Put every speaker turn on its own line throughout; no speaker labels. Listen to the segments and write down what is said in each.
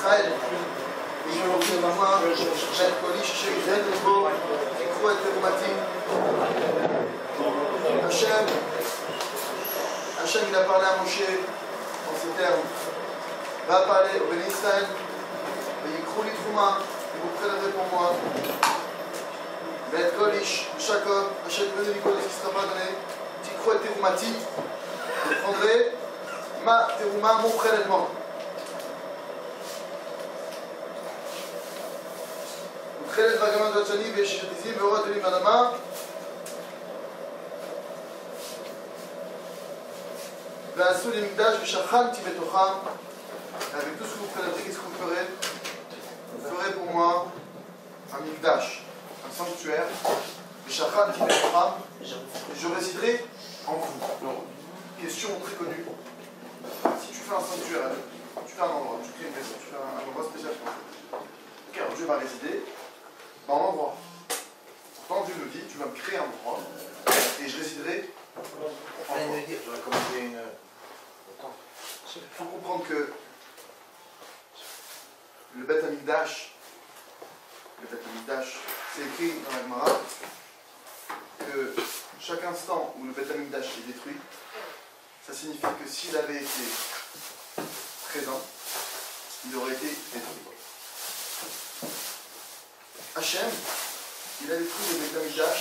ישראל. ויקחו תרומה, ואת כל איש אשר יחד לבו, תיקחו את תרומתי. Hachem, il a parlé à Moshe en ces termes. Va parler au béni Israël, ויקחו לי תרומה, vous prélèverez pour moi. ואת כל איש, chaque homme, אשר תבנו לי כל ce qui sera pas donné, תיקחו את תרומתי, vous prendrez ma terouma, mon prélèvement. ותכלת בגמד רצוני וישתיזים ואורת עולים לאדמה. ועשו לי מקדש ושכנתי בתוכם. Avec tout ce que vous prélèverez, qu'est-ce que vous ferez? Vous ferez pour moi un mikdash, un sanctuaire. ושכנתי בתוכם. Je résiderai en vous. Question très connue. Si tu fais un sanctuaire, tu fais un endroit, tu crées une maison, tu fais un endroit spécial pour ça. Car Dieu va résider dans l'endroit. Pourtant Dieu nous dit, tu vas me créer un endroit et je résiderai en toi. Il faut comprendre que le Beth Amikdash, c'est écrit dans la Gemara que chaque instant où le Beth Amikdash est détruit, ça signifie que s'il avait été présent, il aurait été détruit. Hachem, il a détruit le Beth Amikdash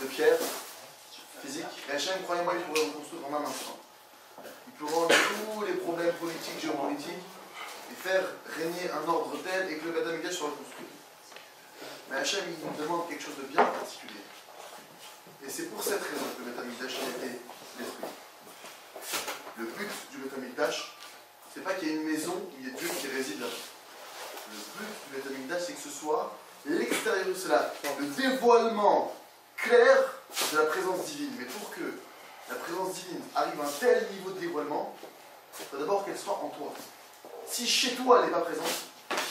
de pierre physique, et Hachem, croyez-moi, il pourrait reconstruire en un instant. Il peut rendre tous les problèmes politiques, géopolitiques, et faire régner un ordre tel et que le Beth Amikdash soit reconstruit. Mais Hachem, il nous demande quelque chose de bien particulier. Et c'est pour cette raison que le Beth Amikdash a été détruit. Le but du Beth Amikdash, c'est pas qu'il y ait une maison où il y ait Dieu qui réside là-bas. Le but du Beth Amikdash, c'est que ce soit l'extérieur de cela, le dévoilement clair de la présence divine. Mais pour que la présence divine arrive à un tel niveau de dévoilement, il faut d'abord qu'elle soit en toi. Si chez toi elle n'est pas présente,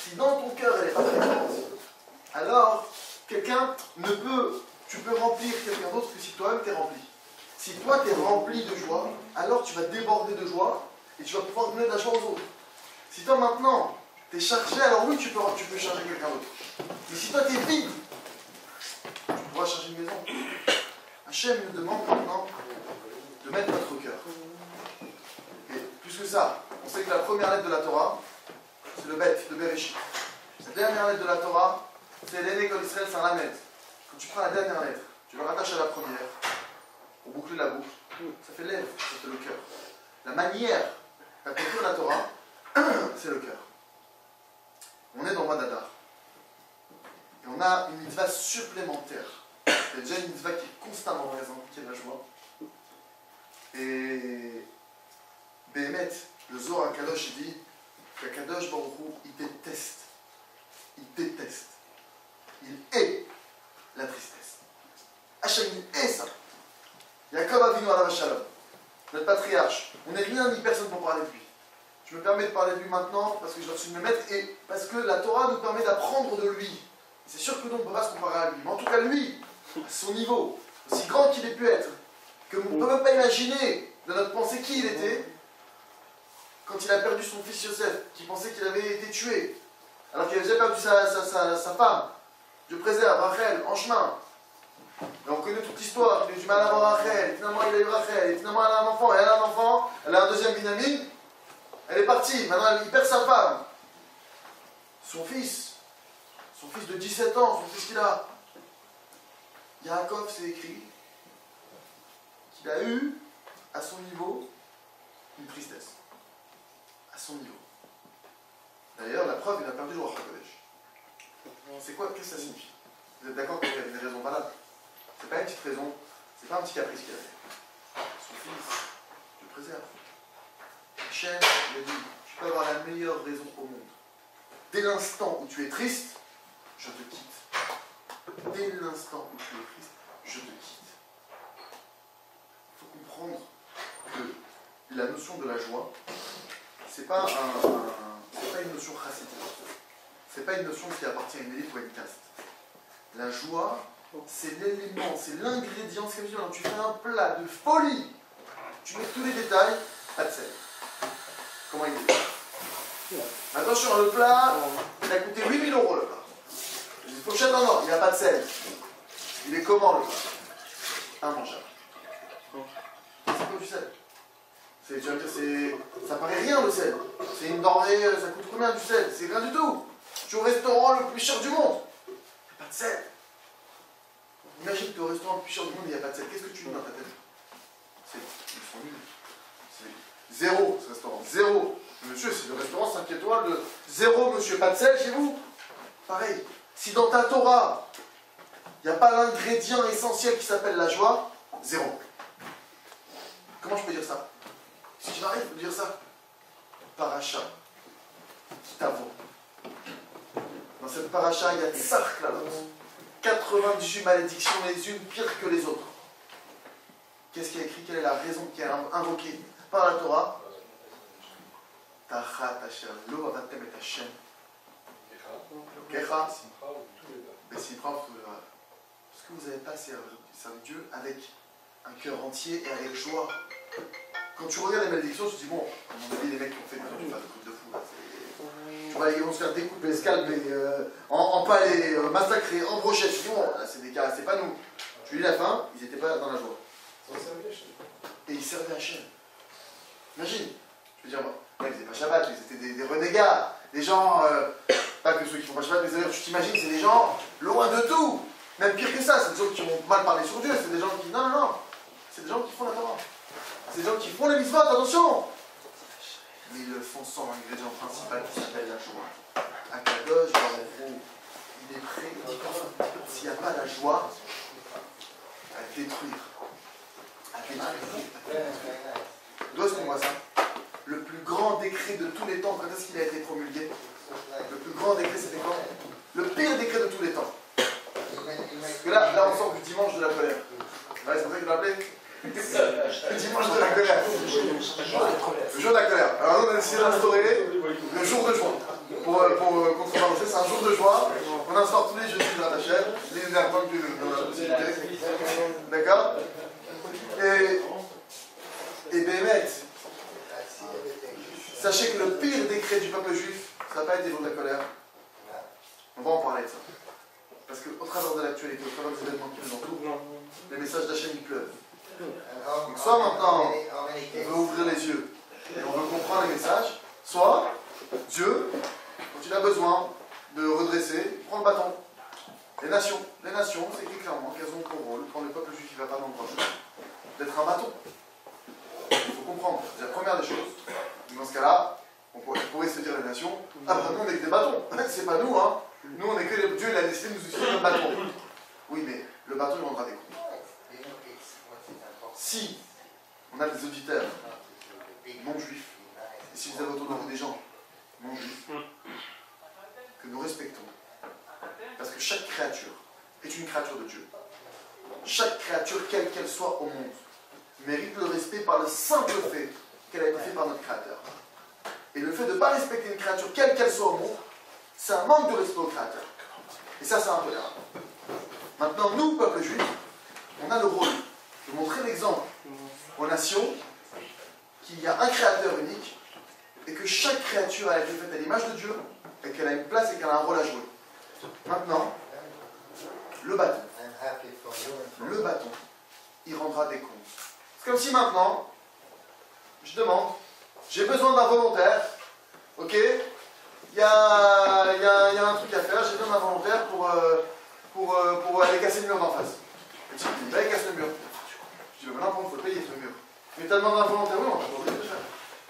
si dans ton cœur elle n'est pas présente, alors quelqu'un ne peut, tu peux remplir quelqu'un d'autre que si toi-même tu es rempli. Si toi tu es rempli de joie, alors tu vas déborder de joie et tu vas pouvoir donner de la joie aux autres. Si toi maintenant tu es chargé, alors oui tu peux charger quelqu'un d'autre. Mais si toi tu es vide, tu pourras charger une maison. Hachem nous demande maintenant de mettre notre cœur. Et plus que ça, on sait que la première lettre de la Torah, c'est le Bet, le Bereshit. La dernière lettre de la Torah, c'est l'Énécole Israël, c'est un Lamed. Quand tu prends la dernière lettre, tu le rattaches à la première, pour boucler la boucle, ça fait lèvres, ça fait le cœur. La manière d'accomplir la Torah, c'est le cœur. On est dans le mois d'Adar. Et on a une mitzvah supplémentaire. Il y a déjà une mitzvah qui est constamment présente, qui est la joie. Et Béhémet, le Zohar HaKadosh, il dit qu'Akadosh Baruch Hu, il déteste. Il déteste. Il hait la tristesse. Hachem, il hait ça. Yaakov Avinu alav shalom, notre patriarche. On n'est rien ni personne pour parler de lui. Je me permets de parler de lui maintenant parce que je dois reçu de me mettre et parce que la Torah nous permet d'apprendre de lui. C'est sûr que nous, on ne peut pas se comparer à lui. Mais en tout cas, lui, à son niveau, aussi grand qu'il ait pu être, que vous ne pouvez même pas imaginer de notre pensée qui il était, quand il a perdu son fils Yosef, qui pensait qu'il avait été tué, alors qu'il avait déjà perdu sa femme. Dieu préserve, Rachel, en chemin. Et on connaît toute l'histoire, il a eu du mal à avoir Rachel, finalement il a eu Rachel, et finalement elle a un enfant, elle a un enfant, elle a un deuxième Binyamin, elle est partie, maintenant il perd sa femme. Son fils de 17 ans, son fils qu'il a. Yaakov, c'est écrit qu'il a eu, à son niveau, une tristesse. À son niveau. D'ailleurs, la preuve, il a perdu le Ruach HaKodesh. C'est quoi? Qu'est-ce que ça signifie? Vous êtes d'accord qu'il y a des raisons valables? C'est pas une petite raison, c'est pas un petit caprice qu'il a fait. Son fils, Dieu préserve. Hachem, il a dit, tu peux avoir la meilleure raison au monde. Dès l'instant où tu es triste, je te quitte. Dès l'instant où tu es triste, je te quitte. Il faut comprendre que la notion de la joie, c'est pas une notion chassidique. C'est pas une notion qui appartient à une élite ou à une caste. La joie, c'est l'élément, c'est l'ingrédient. C'est comme si tu fais un plat de folie. Tu mets tous les détails, pas de sel. Comment il est? Attention, le plat, il a coûté 8 000 € le plat. Une fourchette en or, il n'y a pas de sel. Il est comment le plat? Immangeable. C'est quoi du sel? Tu vas me dire, ça paraît rien le sel. C'est une denrée, ça coûte combien du sel? C'est rien du tout. Tu es au restaurant le plus cher du monde. Il n'y a pas de sel. Imagine que tu es au restaurant le plus cher du monde et il n'y a pas de sel. Qu'est-ce que tu mets dans ta tête? Ils sont nuls. C'est zéro ce restaurant. Zéro. Monsieur, c'est le restaurant 5 étoiles de zéro, monsieur, pas de sel chez vous? Pareil. Si dans ta Torah, il n'y a pas l'ingrédient essentiel qui s'appelle la joie, zéro. Comment je peux dire ça? Si je m'arrive, je peux dire ça. Paracha. Kitavo. Dans cette paracha, il y a Tsark là-bas. 98 malédictions, les unes pires que les autres. Qu'est-ce qui est écrit? Quelle est la raison qui est invoquée par la Torah? Tachat Hashem, lo avatem et Hashem. Kecha, Besipra, parce que vous n'avez pas servi Dieu avec un cœur entier et avec joie. Quand tu regardes les malédictions, tu te dis, bon, à mon avis, les mecs qui ont fait des trucs de fou. Là, tu vois, ils vont se faire découper, scalper, empaler, massacrer, en brochette. Tu dis, bon, là, c'est des cas, c'est pas nous. Tu lis la fin, ils n'étaient pas dans la joie. Et ils servaient Hachem. Imagine, je veux dire, bon, ils n'étaient pas Shabbat, ils étaient des renégats, des gens, pas que ceux qui font pas Shabbat, mais d'ailleurs, tu t'imagines, c'est des gens loin de tout. Même pire que ça, c'est des gens qui ont mal parlé sur Dieu, c'est des gens qui. Non, non, non. C'est des gens qui font la Torah. C'est des gens qui font les mitzvot, attention. Mais ils le font sans l'ingrédient principal qui s'appelle la joie. Akadosh, il est prêt, s'il n'y a pas la joie, à détruire. D'où est-ce qu'on voit ça? Le plus grand décret de tous les temps, quand est-ce qu'il a été promulgué? Le plus grand décret, c'était quand? Le pire décret de tous les temps. Parce que là on sort du dimanche de la colère. Ouais, c'est pour ça que je l'appelais le dimanche de la colère. Le jour de la colère. Alors nous, on a décidé d'instaurer le jour de joie. Pour contrebalancer, c'est un jour de joie. On instaure tous les jeudis de la chaîne, les énervants dans la possibilité. D'accord? Et Bémet, sachez que le pire décret du peuple juif, ça n'a pas été le jour de la colère. On va en parler de ça. Parce qu'au travers de l'actualité, au travers des événements qui nous entourent, les messages d'Hachem ils pleuvent. Donc soit maintenant, on veut ouvrir les yeux et on veut comprendre les messages, soit Dieu, quand il a besoin de redresser, il prend le bâton. Les nations, c'est écrit clairement qu'elles ont pour rôle, quand le peuple juif ne va pas dans le droit chemin, d'être un bâton. Il faut comprendre, c'est la première des choses. Dans ce cas-là, on pourrait se dire les nations, ah bah nous on est que des bâtons, c'est pas nous, hein. Nous on est que les... Dieu il a décidé de nous utiliser le bâton. Oui, mais le bâton il rendra des comptes. Si on a des auditeurs non-juifs, et si vous avez autour de vous des gens non-juifs, que nous respectons, parce que chaque créature est une créature de Dieu. Chaque créature, quelle qu'elle soit au monde, mérite le respect par le simple fait qu'elle a été faite par notre Créateur. Et le fait de ne pas respecter une créature, quelle qu'elle soit au monde, c'est un manque de respect au Créateur. Et ça, c'est intolérable. Maintenant, nous, peuple juif, on a le rôle de montrer l'exemple aux nations qu'il y a un Créateur unique et que chaque créature a été faite à l'image de Dieu et qu'elle a une place et qu'elle a un rôle à jouer. Maintenant, le bâton, il rendra des comptes. C'est comme si maintenant, je demande, j'ai besoin d'un volontaire, ok? Il y a un truc à faire, j'ai besoin d'un volontaire pour aller casser le mur d'en face. Le type dit, va casser le mur. Je dis, maintenant, il faut le payer ce mur. Mais tu as demandé un volontaire, oui, on t'a demandé déjà.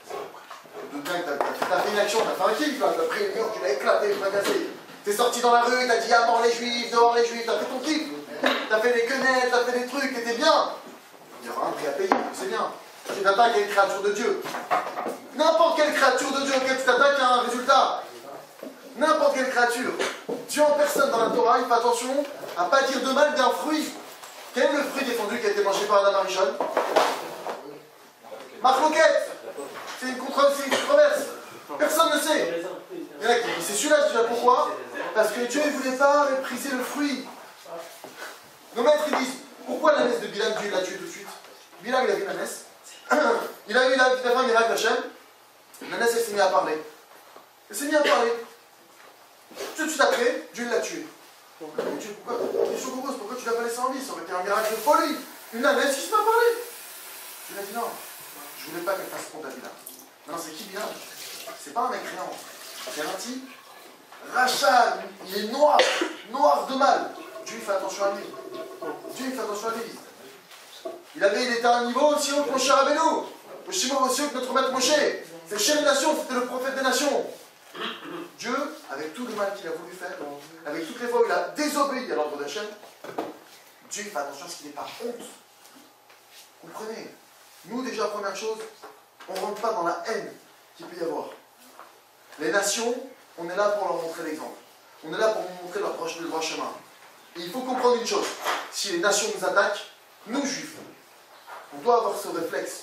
Je doute bien que tu as fait une action, tu as fait un kiff, tu as pris le mur, tu l'as éclaté, tu l'as cassé. Tu es sorti dans la rue, tu as dit, à mort les juifs, dehors les juifs, tu as fait ton kiff. Tu as fait des quenelles, tu as fait des trucs, tu étais bien. Il y aura un prix à payer, c'est bien. Tu t'attaques à une créature de Dieu. N'importe quelle créature de Dieu auquel tu t'attaques a un résultat. N'importe quelle créature. Dieu en personne dans la Torah, il fait attention à ne pas dire de mal d'un fruit. Quel est le fruit défendu qui a été mangé par Adam Arishon? Marloquette. C'est une controverse. Personne ne sait. Il y en a qui disent, c'est celui-là déjà. Pourquoi? Parce que Dieu ne voulait pas mépriser le fruit. Nos maîtres ils disent, pourquoi la naisse de Bilam, Dieu l'a tué tout de suite? Bilam il a vu la naisse. Il a fait un miracle d'Hachem. La naisse elle s'est mise à parler. Elle s'est mise à parler. Tout de suite après, Dieu l'a tué. Mais Dieu, pourquoi? Question qu'on pose, pourquoi tu l'as pas laissé en vie? Ça aurait été un miracle de folie. Une ânesse qui se m'a parlé. Dieu a dit non, je voulais pas qu'elle fasse honte à Bilal. Non, c'est qui Bilal? C'est pas un mécréant. C'est un type. Rachat, il est noir, noir de mal. Dieu il fait attention à lui. Dieu il fait attention à lui. Il était à un niveau aussi haut que Moshe Rabbeinu. Aussi haut que notre maître Moshe. C'est le chef des nations, c'était le prophète des nations. Dieu, avec tout le mal qu'il a voulu faire, avec toutes les fois où il a désobéi à l'ordre d'Hachem, Dieu il fait attention à ce qu'il n'ait pas honte. Comprenez? Nous déjà, première chose, on ne rentre pas dans la haine qu'il peut y avoir. Les nations, on est là pour leur montrer l'exemple. On est là pour montrer le droit chemin. Et il faut comprendre une chose. Si les nations nous attaquent, nous juifs, on doit avoir ce réflexe.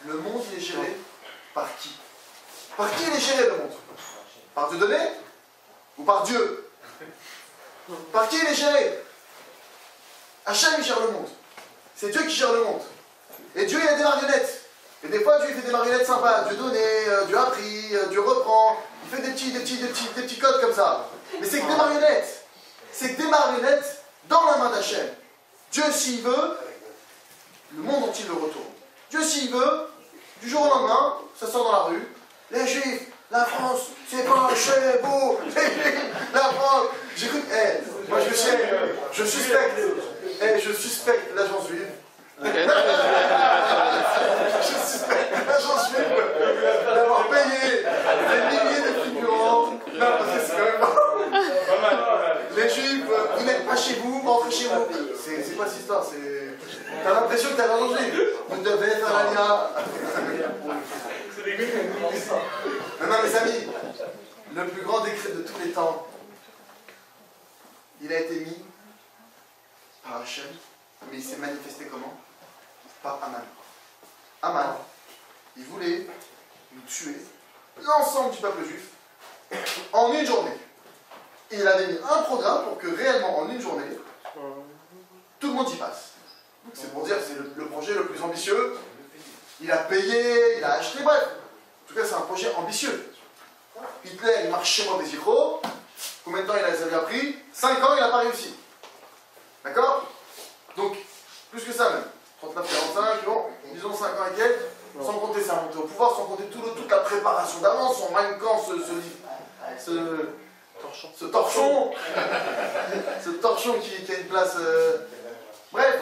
Le monde il est géré par qui? Par qui il est géré le monde? Par Dieu donné? Ou par Dieu? Par qui il est géré? Hachem il gère le monde. C'est Dieu qui gère le monde. Et Dieu il a des marionnettes. Et des fois Dieu il fait des marionnettes sympas. Dieu donné, Dieu a pris, Dieu reprend. Il fait des petits codes comme ça. Mais c'est que des marionnettes. C'est que des marionnettes dans la main d'Hachem. Dieu s'il veut, le monde entier le retourne. Dieu s'il veut, du jour au lendemain, ça sort dans la rue. Les Juifs, la France, c'est pas chez vous. La France. J'écoute, moi je suspecte. Je suspecte l'agence juive. Je suspecte l'agence juive d'avoir payé des milliers de figurants. Non, parce que c'est quand même pas. Les Juifs, vous n'êtes pas chez vous, rentrez chez vous. C'est quoi cette histoire? T'as l'impression que t'as l'agence juive. Vous devez faire l'ALIA. Non, mes amis, le plus grand décret de tous les temps, il a été mis par Hachem, mais il s'est manifesté comment? Par Aman. Aman, il voulait nous tuer, l'ensemble du peuple juif, en une journée. Et il avait mis un programme pour que réellement, en une journée, tout le monde y passe. C'est pour dire que c'est le projet le plus ambitieux. Il a payé, il a acheté, bref. En tout cas, c'est un projet ambitieux. Hitler, il marche chez moi des Zichro. Combien de temps il a pris? 5 ans, il n'a pas réussi. D'accord? Donc, plus que ça même. 39, 45, bon, disons 5 ans et quelques, sans compter sa montée au pouvoir, sans compter toute la préparation d'avance, son Mein Kampf, ce torchon, ce torchon qui a une place... Bref,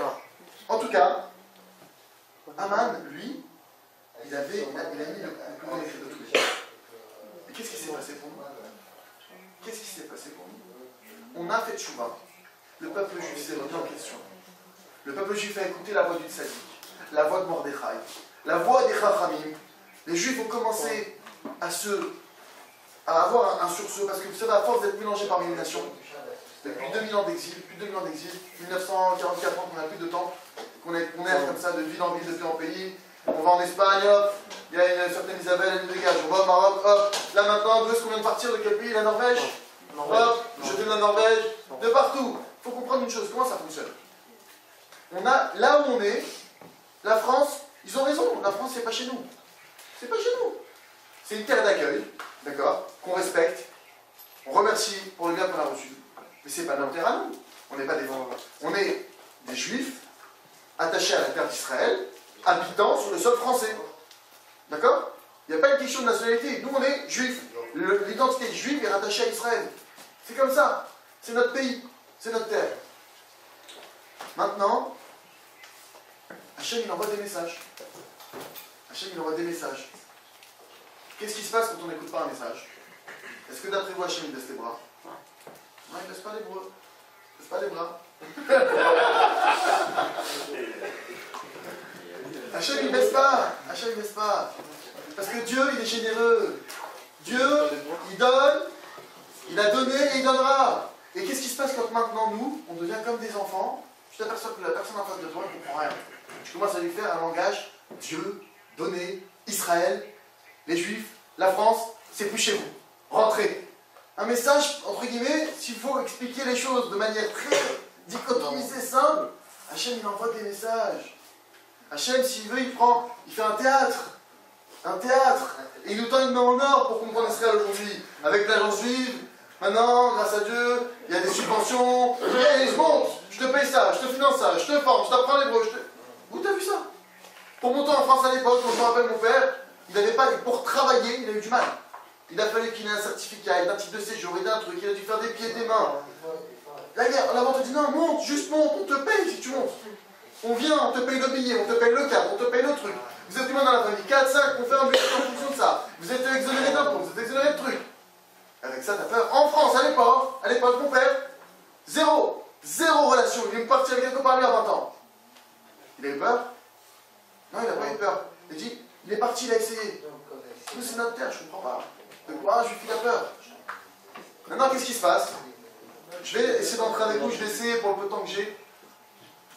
en tout cas, Aman, lui, il a mis le plus grand décret de tous les temps. Et qu'est-ce qui s'est passé pour nous? Qu'est-ce qui s'est passé pour nous? On a fait tchouva. Le peuple juif s'est remis en question. Le peuple juif a écouté la voix du Tzaddik, la voix de Mordechai, la voix des Chachamim. Les Juifs ont commencé à avoir un sursaut, parce que vous savez, à force d'être mélangés parmi les nations, depuis 2000 ans d'exil, 1944 ans qu'on n'a plus de temps, qu'on est comme ça de ville en ville, de pays en pays. On va en Espagne, hop, il y a une certaine Isabelle, elle nous dégage. On va au Maroc, hop, là maintenant, d'où est-ce qu'on vient de partir? De quel pays? La Norvège? Hop, je viens de la Norvège, de partout. Il faut comprendre une chose, comment ça fonctionne? Là où on est, la France, ils ont raison, la France c'est pas chez nous. C'est pas chez nous. C'est une terre d'accueil, d'accord, qu'on respecte, on remercie pour le bien qu'on a reçu. Mais c'est pas notre terre à nous. On n'est pas des gens. On est des Juifs attachés à la terre d'Israël, habitant sur le sol français. D'accord? Il n'y a pas une question de nationalité. Nous, on est Juifs. L'identité juive est rattachée à Israël. C'est comme ça. C'est notre pays. C'est notre terre. Maintenant, Hachem, il envoie des messages. Hachem, il envoie des messages. Qu'est-ce qui se passe quand on n'écoute pas un message? Est-ce que d'après vous, Hachem, il baisse les bras? Non, il ne baisse pas les bras. Il ne baisse pas les bras. Hachem, il ne baisse pas. Hachem, il ne baisse pas. Parce que Dieu, il est généreux. Dieu, il donne, il a donné et il donnera. Et qu'est-ce qui se passe quand maintenant, nous, on devient comme des enfants? Tu t'aperçois que la personne en face de toi ne comprend rien. Tu commences à lui faire un langage, Dieu, donné, Israël, les Juifs, la France, c'est plus chez vous. Rentrez. Un message, entre guillemets, s'il faut expliquer les choses de manière très dichotomisée, simple, Hachem, il envoie des messages. Hachem, s'il veut, il fait un théâtre. Un théâtre. Et il nous tend une main en or pour comprendre Israël aujourd'hui. Avec l'agence juive, maintenant, grâce à Dieu, il y a des subventions. Hey, je monte, je te paye ça, je te finance ça, je te forme, je t'apprends l'hébreu. Où t'as vu ça? Pour monter en France à l'époque, quand je me rappelle mon père, il n'avait pas, pour travailler, il a eu du mal. Il a fallu qu'il ait un certificat, il ait un titre de séjour, il ait un truc, il a dû faire des pieds et des mains. Là, on te dit non, monte, juste monte, on te paye si tu montes. On vient, on te paye le billet, on te paye le cadre, on te paye le truc. Vous êtes humain dans la famille, 4, 5, on fait un budget en fonction de ça. Vous êtes exonéré d'impôts, vous êtes exonéré de trucs. Avec ça, t'as peur. En France, à l'époque, mon père, zéro relation. Il est parti avec un copain à 20 ans. Il a eu peur? Non, il n'a pas eu peur. Il dit, il est parti, il a essayé. Nous, c'est notre terre, je ne comprends pas. De quoi? Je lui fais la peur. Maintenant, qu'est-ce qui se passe? Je vais essayer d'entrer avec vous, je vais essayer, pour le peu de temps que j'ai,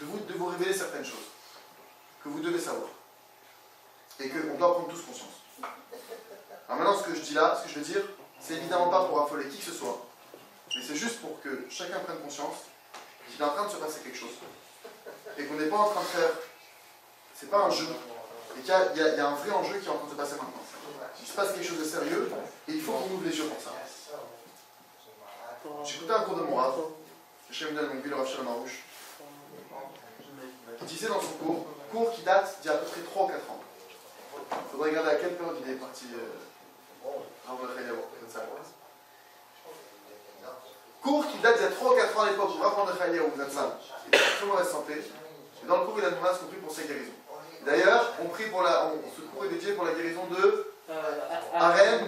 de vous révéler certaines choses que vous devez savoir. Et qu'on doit prendre tous conscience. Alors maintenant, ce que je dis là, ce que je veux dire, c'est évidemment pas pour affoler qui que ce soit, mais c'est juste pour que chacun prenne conscience qu'il est en train de se passer quelque chose. Et qu'on n'est pas en train de faire... C'est pas un jeu. Et qu'il y a un vrai enjeu qui est en train de se passer maintenant. Il se passe quelque chose de sérieux, et il faut qu'on ouvre les yeux pour ça. J'écoutais un cours de Mourad, le chef de mon ville, le Rav Shalom Arouche. Il disait dans son cours qui date d'il y a à peu près 3 ou 4 ans. Il faudrait regarder à quelle période il est parti. Cours qui date d'il y a 3 ou 4 ans à l'époque où Rav Mordechai Eliyahu Zatzal était en très mauvaise santé. Et dans le cours, il a demandé à ce qu'on prie pour sa guérison. D'ailleurs, ce cours est dédié pour la guérison de Harem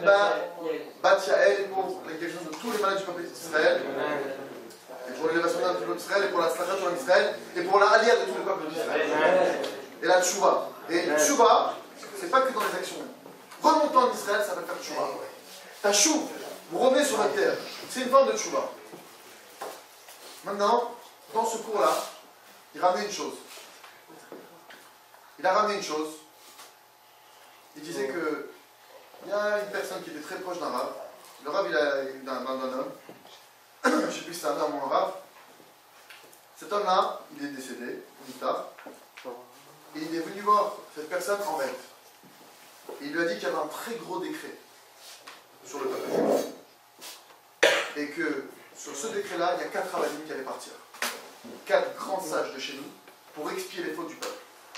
Bat Yael, pour la guérison de tous les malades du peuple d'Israël, et pour l'élévation d'un peuple d'Israël, et pour la slachat de l'Israël, et pour la aliyah de tout le peuple d'Israël. Et la tchouva. Et tchouva, c'est pas que dans les actions. Remontant en Israël, ça va faire tchouva. Tachou, vous revenez sur la terre. C'est une forme de tchouva. Maintenant, dans ce cours-là, il ramenait une chose. Il a ramené une chose. Il disait que il y a une personne qui était très proche d'un rave. Le rave, d'un homme. Je ne sais plus si c'est un homme ou un rave. Cet homme-là, il est décédé, plus tard. Et il est venu voir cette personne en rêve. Et il lui a dit qu'il y avait un très gros décret sur le peuple juif. Et que sur ce décret-là, il y a 4 rabbinim qui allaient partir. 4 grands sages de chez nous pour expier les fautes du peuple.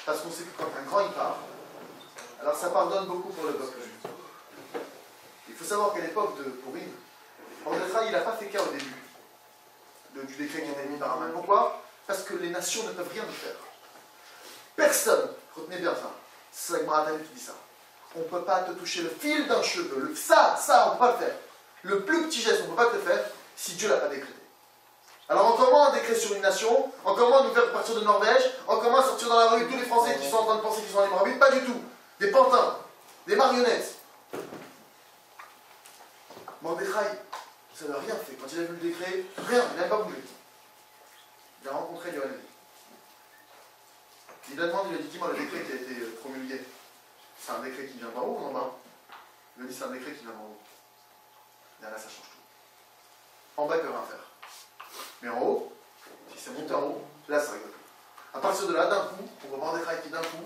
Parce qu'on sait que quand un grand il part, alors ça pardonne beaucoup pour le peuple juif. Il faut savoir qu'à l'époque de Purim, Mordechai, il n'a pas fait cas au début du décret qui était mis par Haman. Pourquoi? Parce que les nations ne peuvent rien nous faire. Personne, retenez bien ça, c'est la Gemara qui dit ça. On ne peut pas te toucher le fil d'un cheveu. Ça, on ne peut pas le faire. Le plus petit geste, on ne peut pas te le faire si Dieu ne l'a pas décrété. Alors en comment un décret sur une nation, en comment nous faire partir de Norvège, en comment sortir dans la rue tous les Français qui sont en train de penser qu'ils sont les morabites? Pas du tout. Des pantins, des marionnettes. Mordechai, ça n'a rien fait. Quand il a vu le décret, rien, il n'a pas bougé. Il a rencontré Yohann. Il lui a demandé, il lui a dit, dis-moi le décret qui a été promulgué. C'est un décret qui vient d'en haut ou d'en bas? Il lui a dit, c'est un décret qui vient d'en haut. Et là, ça change tout. En bas, il ne peut rien faire. Mais en haut, si c'est monté en haut, là, ça rigole. À partir de là, d'un coup, on voit Mordechai qui, d'un coup,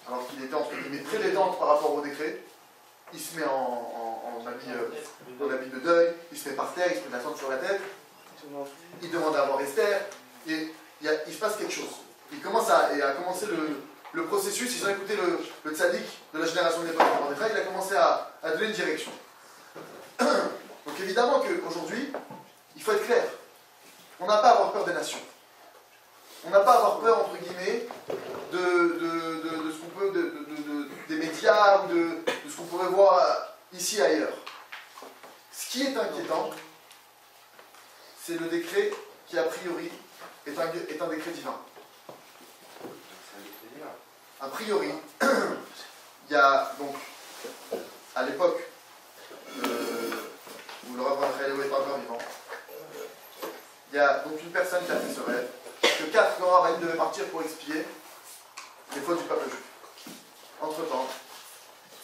alors qu'il était entre guillemets très détente par rapport au décret, il se met en habit de deuil, il se met par terre, il se met la tente sur la tête, il demande à voir Esther, et il se passe quelque chose. Il commence à commencer le processus. Ils ont écouté le tzaddik de la génération de l'époque de Mordechai, il a commencé à donner une direction. Donc évidemment qu'aujourd'hui, il faut être clair. On n'a pas à avoir peur des nations. On n'a pas à avoir peur, entre guillemets, de ce qu'on peut, des médias ou de ce qu'on pourrait voir ici et ailleurs. Ce qui est inquiétant, c'est le décret qui, a priori, est un décret divin. A priori, il y a donc, à l'époque où le Rav Mordechai Eliyahu n'est pas encore vivant, il y a donc une personne qui a fait ce rêve, que 4 grands rabbins devaient partir pour expier les fautes du peuple juif. Entre-temps,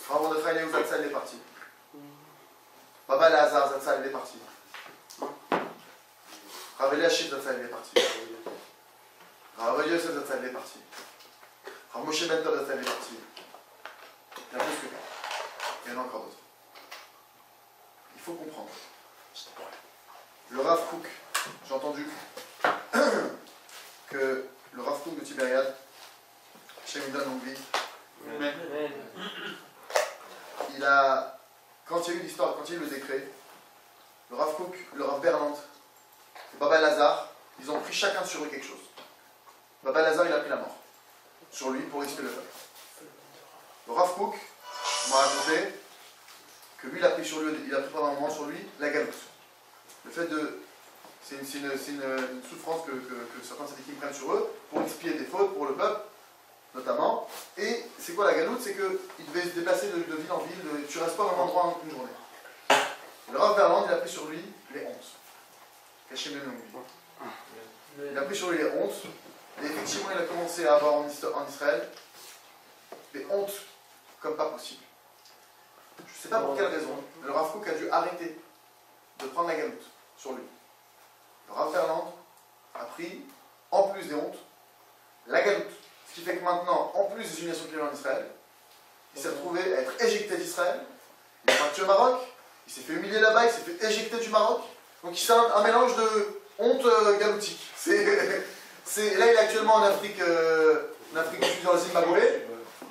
Rav Mordechai Eliyahu Zatzal est parti. Baba Elazar Zatzal est parti. Rav Eliashib Zatzal est parti. Rav Yosef Zatzal est parti. Rav Moshe Ben Tov Zatzal est parti. Il y a plus que 4. Hachem lui donne longue vie.
Amen.
Quand il y a eu l'histoire, quand il y a eu le décret, le Rav Kook, le Rav Berland, et Baba Lazare, ils ont pris chacun sur eux quelque chose. Baba Lazare, il a pris la mort sur lui pour risquer le peuple. Le Rav Kook m'a raconté que lui, il a pris pendant un moment sur lui la galoute. Le fait de... C'est une souffrance que certains syndiqués prennent sur eux pour expier des fautes pour le peuple, notamment. Et c'est quoi la galoute? C'est qu'il devait se déplacer de ville en ville, tu restes pas au même endroit en une journée. Le Rav Berland, il a pris sur lui les hontes. Cachez-le lui. Il a pris sur lui les hontes. Et effectivement, il a commencé à avoir en Israël des hontes comme pas possible. Je ne sais pas pour quelle raison. Le Rav Kook a dû arrêter de prendre la galoute sur lui. Le Rav Berland a pris, en plus des hontes, la galoute. Ce qui fait que maintenant, en plus des humiliations qu'il a eu en Israël, il s'est retrouvé à être éjecté d'Israël. Il est parti au Maroc. Il s'est fait humilier là-bas, il s'est fait éjecter du Maroc. Donc c'est un mélange de honte galoutique. Là, il est actuellement en Afrique du Sud, dans le Zimbabwe.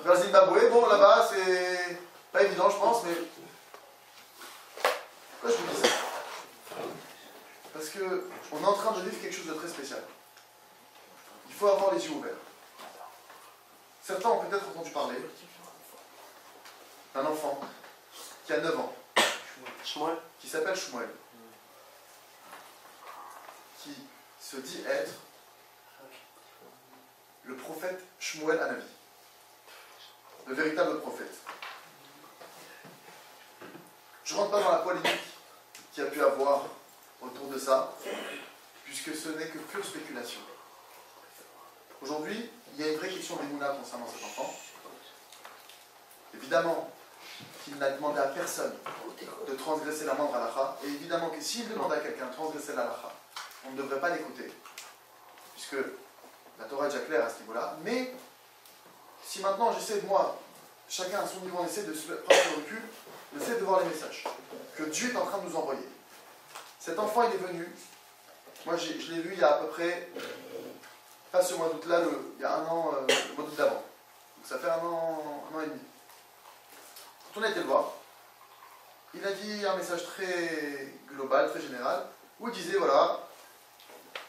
Dans le Zimbabwe, bon, là-bas, c'est pas évident, je pense, mais... Pourquoi je vous dis ça? Parce qu'on est en train de vivre quelque chose de très spécial. Il faut avoir les yeux ouverts. Certains ont peut-être entendu parler d'un enfant qui a 9 ans, qui s'appelle Shmuel, qui se dit être le prophète Shmuel Hanavi, le véritable prophète. Je ne rentre pas dans la polémique qu'il y a pu avoir autour de ça, puisque ce n'est que pure spéculation. Aujourd'hui, il y a une vraie question d'Emouna concernant cet enfant. Évidemment qu'il n'a demandé à personne de transgresser la moindre halakha, et évidemment que s'il demande à quelqu'un de transgresser la halakha, on ne devrait pas l'écouter, puisque la Torah est déjà claire à ce niveau-là. Mais si maintenant j'essaie de moi, chacun à son niveau, on essaie de se prendre le recul, on essaie de voir les messages que Dieu est en train de nous envoyer. Cet enfant, il est venu, moi je l'ai vu il y a à peu près, pas ce mois d'août-là, il y a un an, le mois d'août d'avant. Donc ça fait un an et demi. Quand on a été le voir, il a dit un message très global, très général, où il disait, voilà,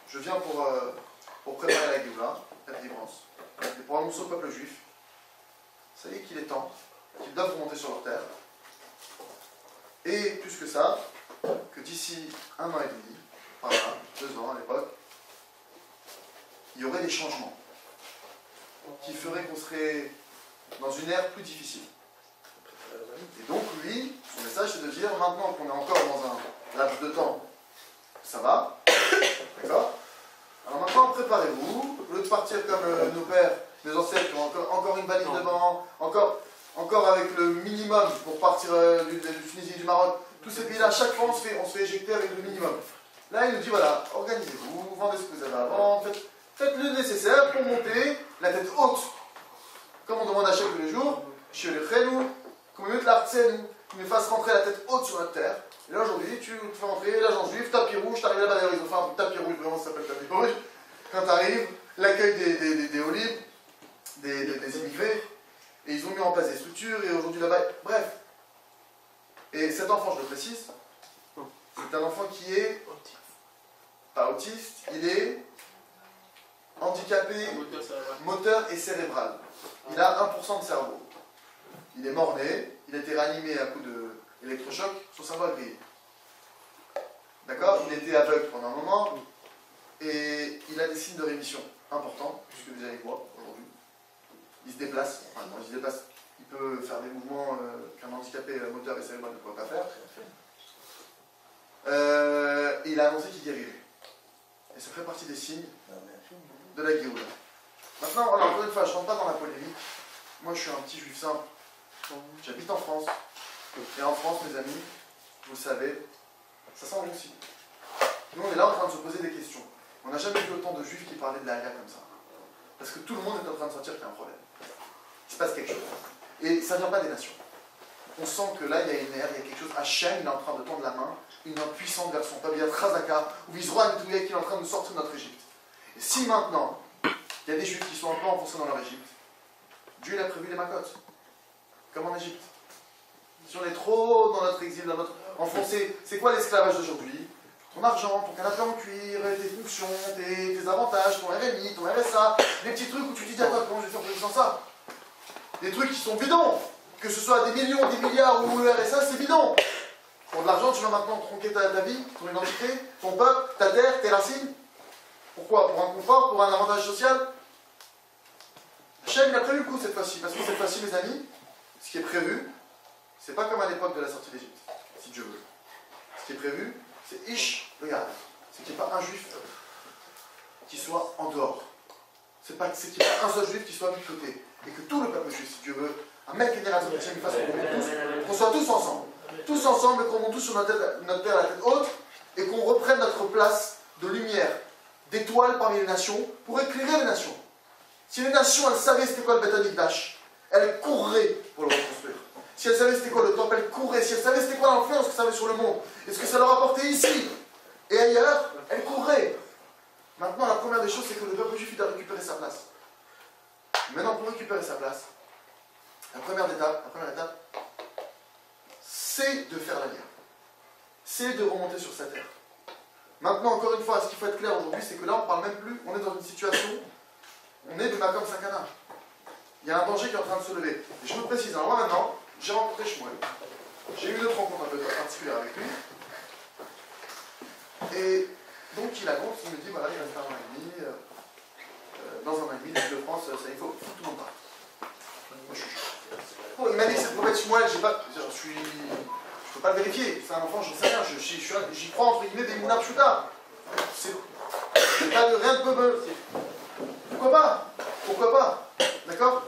je viens pour préparer la Géoula, la délivrance, et pour annoncer au peuple juif, ça y est qu'il est temps, qu'ils doivent remonter sur leur terre, et plus que ça, que d'ici un an et demi, par là, 2 ans à l'époque, il y aurait des changements qui feraient qu'on serait dans une ère plus difficile. Et donc lui, son message c'est de dire, maintenant qu'on est encore dans un laps de temps, ça va, d'accord? Alors maintenant préparez-vous, au lieu de partir comme nos pères, nos ancêtres qui ont encore une valise devant, encore avec le minimum pour partir du Tunisie, du Maroc, tous ces pays-là, chaque fois on se fait éjecter avec le minimum. Là il nous dit voilà, organisez-vous, vendez ce que vous avez à vendre, faites le nécessaire pour monter la tête haute. Comme on demande à chaque tous les jours, chez les Khelou, qu'on me mette l'artsen, qu'il me fasse rentrer la tête haute sur notre terre. Et là aujourd'hui, tu te fais rentrer l'agence juive, tapis rouge, t'arrives là-bas d'ailleurs, ils ont fait un tapis rouge, vraiment ça s'appelle tapis rouge. Quand t'arrives, l'accueil des olibres, des immigrés, et ils ont mis en place des structures, et aujourd'hui là-bas, bref. Et cet enfant, je le précise, c'est un enfant qui est pas autiste, il est handicapé moteur et cérébral. Il a 1% de cerveau. Il est mort-né, il a été réanimé à coup d'électrochoc, son cerveau a grillé. D'accord? Il était aveugle pendant un moment, et il a des signes de rémission importants, puisque déjà il voit aujourd'hui. Il se déplace, enfin quand il se déplace, il peut faire des mouvements qu'un handicapé moteur et cérébral ne pourrait pas faire. Et il a annoncé qu'il guérirait. Et ça fait partie des signes de la Géoula. Maintenant, voilà, encore une fois, je ne rentre pas dans la polémique. Moi, je suis un petit juif simple. J'habite en France. Et en France, mes amis, vous le savez, ça sent aussi. Nous, on est là en train de se poser des questions. On n'a jamais vu autant de juifs qui parlaient de la Haga comme ça. Parce que tout le monde est en train de sentir qu'il y a un problème. Il se passe quelque chose. Et ça ne vient pas des nations. On sent que là, il y a une ère, il y a quelque chose. Hachem, il est en train de tendre la main, une main puissante vers son peuple. Il y a Trazaka, ou Vizroa Netouya qui est en train de sortir de notre Égypte. Et si maintenant, il y a des juifs qui sont un peu enfoncés dans leur Égypte, Dieu il a prévu les macotes, comme en Égypte. Si on est trop dans notre exil, dans notre enfoncé, c'est quoi l'esclavage d'aujourd'hui? Ton argent, ton canapé en cuir, tes fonctions, tes avantages, ton RMI, ton RSA, les petits trucs où tu te dis, attends, comment je vais faire pour sans ça? Des trucs qui sont bidons, que ce soit des millions, des milliards ou le RSA, c'est bidon. Pour de l'argent, tu vas maintenant tronquer ta vie, ton identité, ton peuple, ta terre, tes racines. Pourquoi? Pour un confort, pour un avantage social? Hachem, il a prévu le coup cette fois-ci, parce que cette fois-ci, mes amis, ce qui est prévu, c'est pas comme à l'époque de la sortie d'Égypte, si Dieu veut. Ce qui est prévu, c'est Ish le Yard. C'est qu'il n'y ait pas un juif qui soit en dehors. C'est qu'il n'y ait pas un seul juif qui soit mis de côté. Et que tout le peuple juif, si Dieu veut, un mec qui est à une façon qu'on soit tous ensemble. Tous ensemble et qu'on monte tous sur notre terre à la tête haute et qu'on reprenne notre place de lumière, d'étoiles parmi les nations pour éclairer les nations. Si les nations, elles savaient c'était quoi le Beth Amikdash, elles courraient pour le reconstruire. Si elles savaient c'était quoi le temple, elles courraient. Si elles savaient c'était quoi l'influence que ça avait sur le monde, et ce que ça leur apportait ici et ailleurs, elles courraient. Maintenant, la première des choses, c'est que le peuple juif doit récupérer sa place. Maintenant, pour récupérer sa place, la première étape, c'est de faire la guerre. C'est de remonter sur sa terre. Maintenant, encore une fois, ce qu'il faut être clair aujourd'hui, c'est que là, on ne parle même plus, on est dans une situation, on est de Makom Sakana. Il y a un danger qui est en train de se lever. Et je me précise, alors moi maintenant, j'ai rencontré Shmuel. J'ai eu une autre rencontre un peu particulière avec lui. Et donc il annonce, il me dit, voilà, il reste un an et demi. Dans un an et demi, l'équipe de France, ça, il faut que tout le monde parte. Moi, je suis chaud. Bon, il m'a dit que c'est le prophète Shmuel, je peux pas le vérifier. C'est un enfant, je ne sais rien. J'y crois entre guillemets des mounars pshuta. C'est pas de rien de peu. Pourquoi pas? Pourquoi pas? D'accord?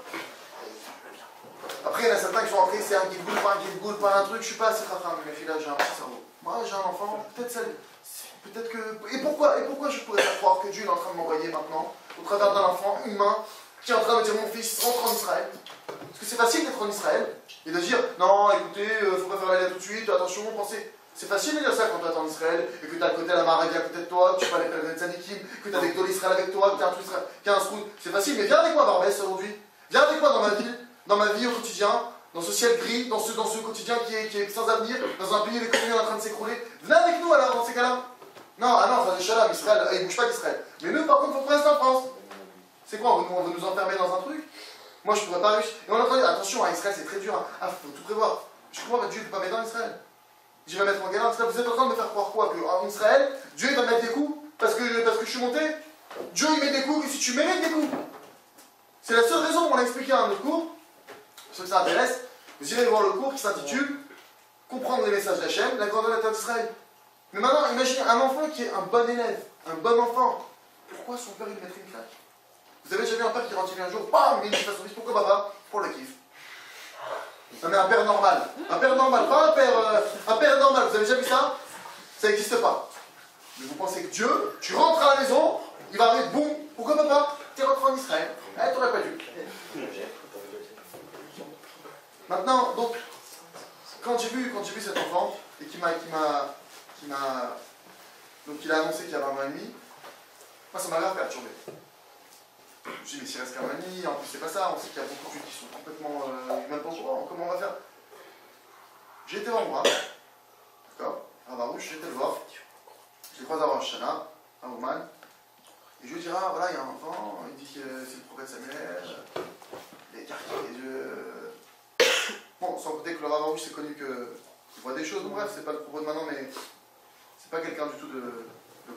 Après, il y en a certains qui sont entrés, c'est un guide-boule, pas un truc, je suis pas assez rafin, mais mes filles là, j'ai un petit cerveau. Moi, j'ai un enfant, peut-être que. Et pourquoi je pourrais faire croire que Dieu est en train de m'envoyer maintenant, au travers d'un enfant humain, qui est en train de dire mon fils, rentre en Israël? Parce que c'est facile d'être en Israël, et de dire, non, écoutez, faut pas faire la guerre tout de suite, attention, pensez. C'est facile de dire ça quand tu es en Israël, et que tu as à côté la Maravie à côté de toi, que tu parles avec les Tzadikim, que tu as des Gdol Israël avec toi, que tu as un truc Israël, qu'il y a un srout. C'est facile, mais viens avec moi, Barbès, aujourd'hui. Viens avec moi dans ma vie au quotidien, dans ce ciel gris, dans ce quotidien qui est sans avenir, dans un pays où l'économie est en train de s'écrouler. Venez avec nous alors, dans ces cas-là. Non, ça des Shalom, Israël, il bouge pas d'Israël. Mais nous, par contre, il faut qu'on reste en France. C'est quoi, on veut nous enfermer dans un truc? Moi, je pourrais pas réussir. Et on a entendu, attention, à Israël, c'est très dur. Faut tout prévoir. Je comprends, Dieu ne peut pas mettre en Israël. Je vais mettre en galère. Vous êtes en train de me faire croire quoi? Qu'en Israël, Dieu il va mettre des coups parce que je suis monté? Dieu il met des coups et si tu mérites des coups. C'est la seule raison, on l'a expliqué à un autre cours. Pour ceux que ça intéresse, vous irez voir le cours qui s'intitule Comprendre les messages d'Hachem, la grandeur de la terre d'Israël. Mais maintenant, imaginez un enfant qui est un bon élève, un bon enfant. Pourquoi son père il lui mettrait une claque? Vous avez déjà vu un père qui rentre un jour, bam, il dit à son fils, pourquoi papa? Pour le kiff. Non mais un père normal, pas un père normal, vous avez déjà vu ça? Ça n'existe pas. Mais vous pensez que Dieu, tu rentres à la maison, il va arriver, boum, pourquoi papa? Tu es rentré en Israël, t'aurais pas dû. Maintenant, donc, quand j'ai vu cet enfant, et donc il a annoncé qu'il y avait un an et demi, moi ça m'a grave perturbé. Je me suis dit, mais s'il reste qu'un an et demi, en plus c'est pas ça, on sait qu'il y a beaucoup de gens qui sont complètement même pas au courant, comment on va faire? J'ai été voir moi, d'accord, à Barouch, j'ai été le voir, je l'ai croisé à Rosh Hashanah, à Ouman, et je lui dis, ah voilà, il y a un enfant, il dit que c'est le prophète Samuel, il est écarqué les yeux. Bon, sans côté que le Rav Arouche c'est connu qu'il voit des choses, donc bref, c'est pas le propos de maintenant, mais c'est pas quelqu'un du tout de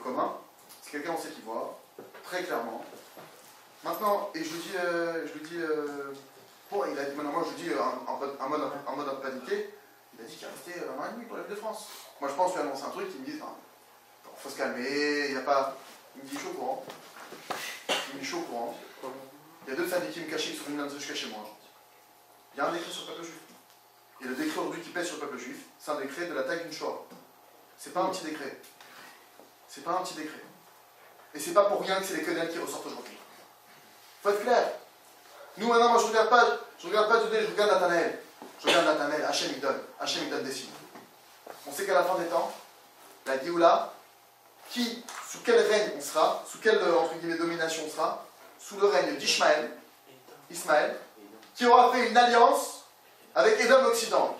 commun, c'est quelqu'un on sait qui voit, très clairement. Maintenant, et je lui dis, bon, il a dit, maintenant moi je lui dis en mode un peu paniqué, il a dit qu'il restait un an et demi pour la Ville de France. Moi je pense qu'il annonce un truc, il me dit, faut se calmer, il n'y a pas. Il me dit, je suis au courant. Il y a deux syndiqués cachés qui sont venus jusqu'à chez moi. Il y a un décret sur le peuple juif. Et le décret aujourd'hui qui pèse sur le peuple juif, c'est un décret de la taille d'une Shoah. C'est pas un petit décret. Et c'est pas pour rien que c'est les Kenel qui ressortent aujourd'hui. Faut être clair. Nous maintenant, moi je regarde pas Judée, je regarde Nathanaël. Hachem il donne des signes. On sait qu'à la fin des temps, la Géoula, sous quel règne on sera, sous quelle entre guillemets domination on sera, sous le règne d'Ismaël, qui qui aura fait une alliance avec Édom l'Occident.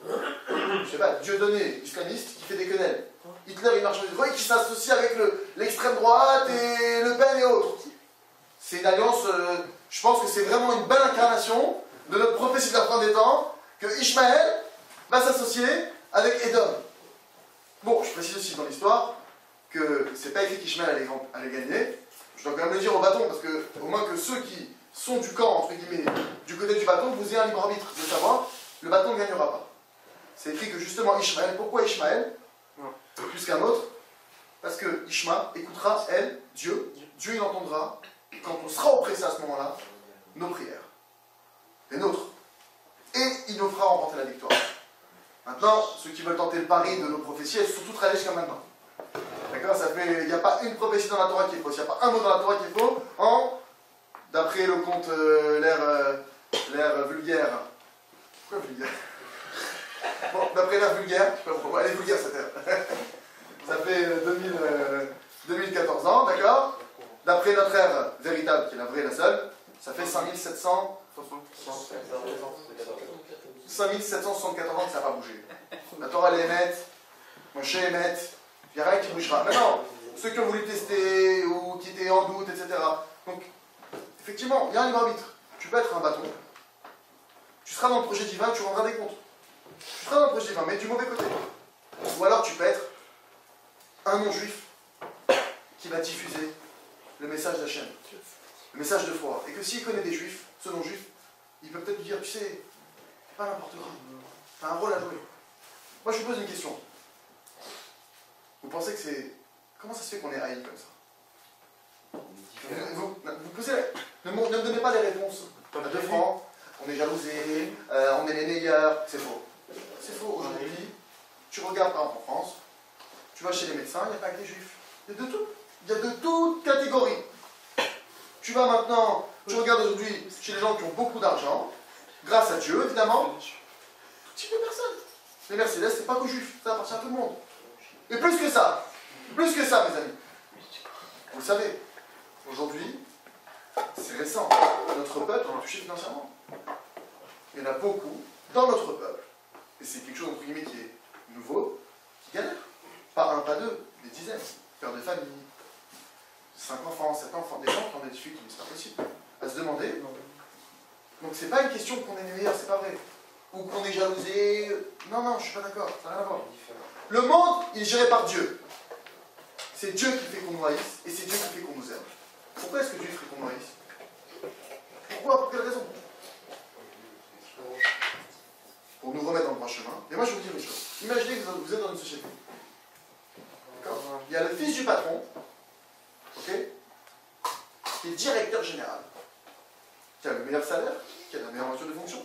Je sais pas, Dieudonné, islamiste, qui fait des quenelles. Hitler, il marche en Israël, qui s'associe avec l'extrême droite et Le Pen et autres. C'est une alliance, je pense que c'est vraiment une belle incarnation de notre prophétie de la fin des temps, que Ishmaël va s'associer avec Édom. Bon, je précise aussi dans l'histoire que c'est pas écrit qu'Ishmaël allait gagner. Je dois quand même le dire au bâton, parce que au moins que ceux qui sont du camp, entre guillemets, du côté du bâton, vous ayez un libre arbitre de savoir, le bâton ne gagnera pas. C'est écrit que justement Ishmaël, pourquoi Ishmaël plus qu'un autre? Parce que Ishma écoutera, Dieu il entendra, quand on sera oppressé à ce moment-là, nos prières, les nôtres. Et il nous fera remporter la victoire. Maintenant, ceux qui veulent tenter le pari de nos prophéties, elles sont toutes réalisées jusqu'à maintenant. D'accord? Il n'y a pas une prophétie dans la Torah qui est fausse, il n'y a pas un mot dans la Torah qui est faux, d'après le conte, l'ère vulgaire. Pourquoi vulgaire? Bon, d'après l'ère vulgaire, je sais pas pourquoi, elle est vulgaire cette ère. Ça fait 2014 ans, d'accord? D'après notre ère véritable, qui est la vraie et la seule, ça fait 5774 ans que ça n'a pas bougé. La Torah elle est émette, Moshe est émette, il n'y a rien qui bougera. Maintenant, ceux qui ont voulu tester ou qui étaient en doute, etc. Donc, effectivement, il y a un libre arbitre. Tu peux être un bâton, tu seras dans le projet divin, tu rendras des comptes. Tu seras dans le projet divin, mais du mauvais côté. Ou alors tu peux être un non-juif qui va diffuser le message d'Hachem, le message de foi. Et que s'il connaît des juifs, ce non-juif, il peut peut-être lui dire, tu sais, c'est pas n'importe quoi, tu as un rôle à jouer. Moi je vous pose une question. Vous pensez que c'est... Comment ça se fait qu'on est haï comme ça? Vous posez... Ne me donnez pas des réponses à 2 francs, on est jalousé, on est les meilleurs, c'est faux. C'est faux. Aujourd'hui, tu regardes par exemple en France, tu vas chez les médecins, il n'y a pas que des juifs. Il y a de tout. Il y a de toutes catégories. Tu vas maintenant, tu regardes aujourd'hui chez les gens qui ont beaucoup d'argent, grâce à Dieu évidemment, tout type de personnes. Les Mercedes, c'est pas qu'aux juifs, ça appartient à tout le monde. Et plus que ça, mes amis. Vous le savez, aujourd'hui, c'est récent, notre peuple est touché financièrement. Il y en a beaucoup dans notre peuple, et c'est quelque chose entre guillemets qui est nouveau, qui galèrent. Pas un, pas deux, des dizaines. Pères de famille, 5 enfants, 7 enfants, des gens qui ont des difficultés, mais c'est pas possible. À se demander. Donc c'est pas une question qu'on est les meilleurs, c'est pas vrai. Ou qu'on est jalousé. Non, je suis pas d'accord, ça n'a rien à voir. Le monde, il est géré par Dieu. C'est Dieu qui fait qu'on nous haïsse, et c'est Dieu qui fait qu'on nous aime. Pourquoi est-ce que Dieu fait qu'on nous haïsse? Pourquoi? Pour quelle raison? Pour nous remettre dans le droit chemin. Et moi je vais vous dire une chose. Imaginez que vous êtes dans une société. D'accord? Il y a le fils du patron, ok, qui est directeur général, qui a le meilleur salaire, qui a la meilleure voiture de fonction,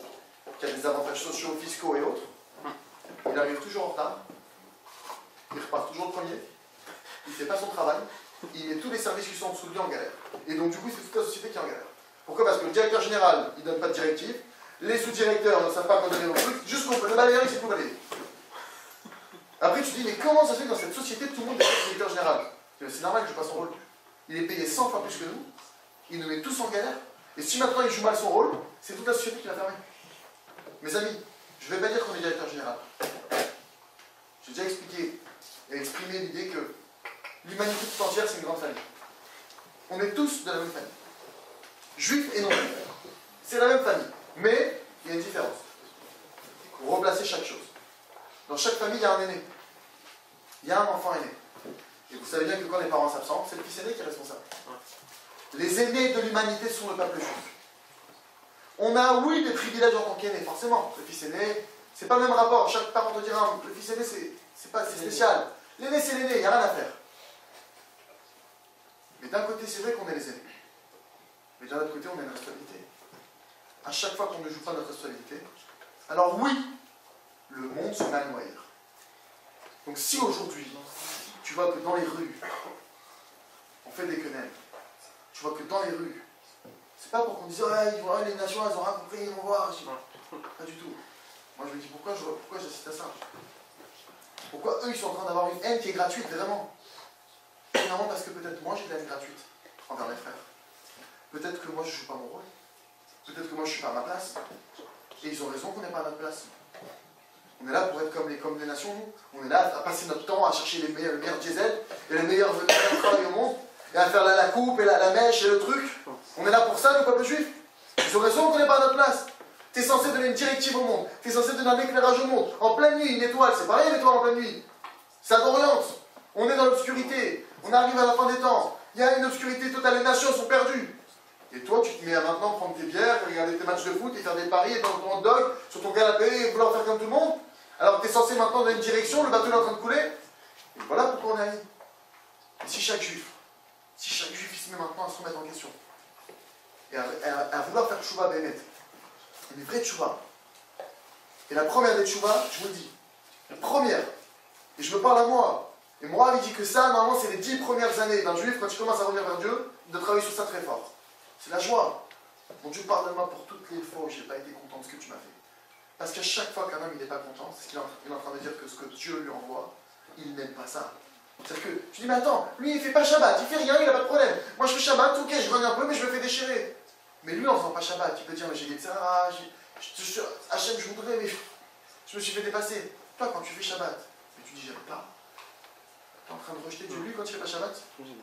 qui a des avantages sociaux, fiscaux et autres. Il arrive toujours en retard, il repart toujours le premier, il ne fait pas son travail, il met tous les services qui sont en dessous de lui en galère. Et donc du coup, c'est toute la société qui est en galère. Pourquoi? Parce que le directeur général, il ne donne pas de directive, les sous-directeurs ne savent pas quand donner nos trucs, jusqu'au le balayeur, il sait tout balayer. Après, tu te dis, mais comment ça se fait que dans cette société, tout le monde est directeur général? C'est normal que je passe son rôle. Il est payé 100 fois plus que nous, il nous met tous en galère, et si maintenant il joue mal son rôle, c'est toute la société qui va fermer. Mes amis, je ne vais pas dire qu'on est directeur général. J'ai déjà expliqué et exprimé l'idée que l'humanité tout entière, c'est une grande famille. On est tous de la même famille. Juifs et non-juifs. C'est la même famille. Mais il y a une différence. Il faut replacer chaque chose. Dans chaque famille, il y a un aîné. Il y a un enfant aîné. Et vous savez bien que quand les parents s'absentent, c'est le fils aîné qui est responsable. Les aînés de l'humanité sont le peuple juif. On a, oui, des privilèges en tant qu'aîné, forcément. Le fils aîné, c'est pas le même rapport. Chaque parent te dira, le fils aîné, c'est spécial. L'aîné, c'est l'aîné, il n'y a rien à faire. Mais d'un côté, c'est vrai qu'on est les aînés. Mais d'un autre côté, on a une responsabilité. À chaque fois qu'on ne joue pas notre responsabilité, alors oui, le monde se met à noyer. Donc si aujourd'hui, tu vois que dans les rues, on fait des quenelles, tu vois que dans les rues, c'est pas pour qu'on dise, ouais, les nations, elles ont rien compris, ils vont voir. Pas du tout. Moi, je me dis, pourquoi j'assiste à ça? Pourquoi eux, ils sont en train d'avoir une haine qui est gratuite, vraiment? Finalement, parce que peut-être moi, j'ai de la haine gratuite envers mes frères. Peut-être que moi, je ne joue pas mon rôle. Peut-être que moi, je suis pas à ma place. Et ils ont raison qu'on n'est pas à notre place. On est là pour être comme les nations, nous. On est là à passer notre temps à chercher le meilleur diesel et les meilleurs travail au monde, et à faire la coupe et la mèche et le truc. On est là pour ça, le peuple juif. Ils ont raison qu'on n'est pas à notre place. Tu es censé donner une directive au monde. Tu es censé donner un éclairage au monde. En pleine nuit, une étoile, c'est pareil une étoile en pleine nuit. Ça t'oriente. On est dans l'obscurité. On arrive à la fin des temps. Il y a une obscurité totale. Les nations sont perdues. Et toi, tu te mets à maintenant prendre tes bières, regarder tes matchs de foot et faire des paris et prendre ton hot dog sur ton canapé et vouloir faire comme tout le monde. Alors que tu es censé maintenant donner une direction, le bateau est en train de couler. Et voilà pourquoi on est allé. Et si chaque juif il se met maintenant à se remettre en question et à vouloir faire tchouva bémet, une vraie tchouva. Et la première des tchouvas, je vous le dis, la première, et je me parle à moi, et moi il dit que ça, normalement, c'est les 10 premières années d'un juif, quand il commence à revenir vers Dieu, de travailler sur ça très fort. C'est la joie. Mon Dieu, pardonne-moi pour toutes les fois où je n'ai pas été content de ce que tu m'as fait. Parce qu'à chaque fois qu'un homme il n'est pas content, c'est qu'il est en train de dire que ce que Dieu lui envoie, il n'aime pas ça. C'est-à-dire que tu dis, mais attends, lui il ne fait pas Shabbat, il fait rien, il n'a pas de problème. Moi je fais Shabbat, ok, je grogne un peu, mais je me fais déchirer. Mais lui en faisant pas Shabbat, il peut dire, mais j'ai des tsara, Hachem, je voudrais, mais je me suis fait dépasser. Toi, quand tu fais Shabbat, mais tu dis, j'aime pas. Tu es en train de rejeter Dieu. Lui, quand il fait pas Shabbat,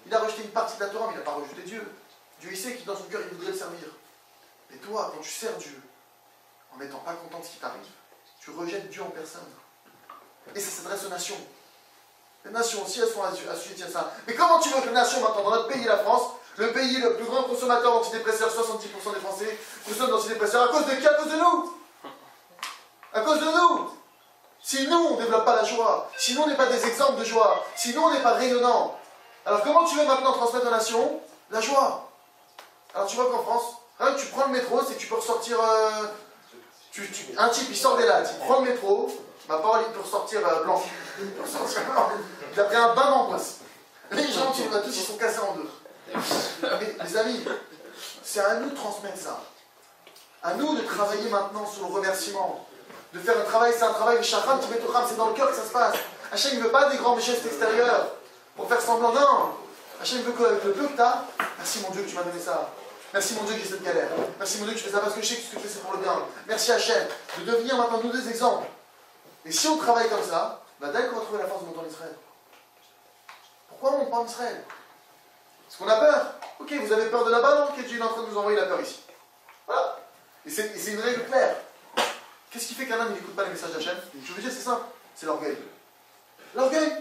il a rejeté une partie de la Torah, mais il n'a pas rejeté Dieu. Dieu, il sait qu'il dans son cœur, il voudrait le servir. Et toi, quand tu sers Dieu, en n'étant pas content de ce qui t'arrive, tu rejettes Dieu en personne. Et ça s'adresse aux nations. Les nations aussi, elles sont assujetties à ça. Mais comment tu veux que les nations, maintenant, dans notre pays, la France, le pays le plus grand consommateur d'antidépresseurs, 70% des Français consomment d'antidépresseurs, à cause de qui? À cause de nous. À cause de nous. Si nous, on ne développe pas la joie, si nous, on n'est pas des exemples de joie, si nous, on n'est pas rayonnants, alors comment tu veux maintenant transmettre aux nations la joie? Alors tu vois qu'en France, hein, tu prends le métro, c'est que tu peux ressortir... un type, il sort des lattes, il prend le métro, ma parole, il peut ressortir blanc. Il peut ressortir blanc. Il a pris un bain d'angoisse. Les gens, tu les vois tous, ils sont cassés en deux. Mais les amis, c'est à nous de transmettre ça. À nous de travailler maintenant sur le remerciement. De faire un travail, c'est un travail, le shacham, c'est dans le cœur que ça se passe. Hachem ne veut pas des grands gestes extérieurs pour faire semblant, non. Hachem veut qu'avec le peu que tu as, merci mon Dieu que tu m'as donné ça. Merci mon Dieu que j'ai cette galère. Merci mon Dieu que tu fais ça parce que je sais que ce que tu fais c'est pour le bien. Merci Hachem de devenir maintenant nous des exemples. Et si on travaille comme ça, bah dès qu'on va trouver la force de monter en Israël. Pourquoi on monte pas en Israël? Parce qu'on a peur. Ok, vous avez peur de là-bas, non? Ok, Dieu est en train de nous envoyer la peur ici. Voilà. Et c'est une règle claire. Qu'est-ce qui fait qu'un homme n'écoute pas les messages d'Hachem? Je veux dire, c'est simple. C'est l'orgueil. L'orgueil.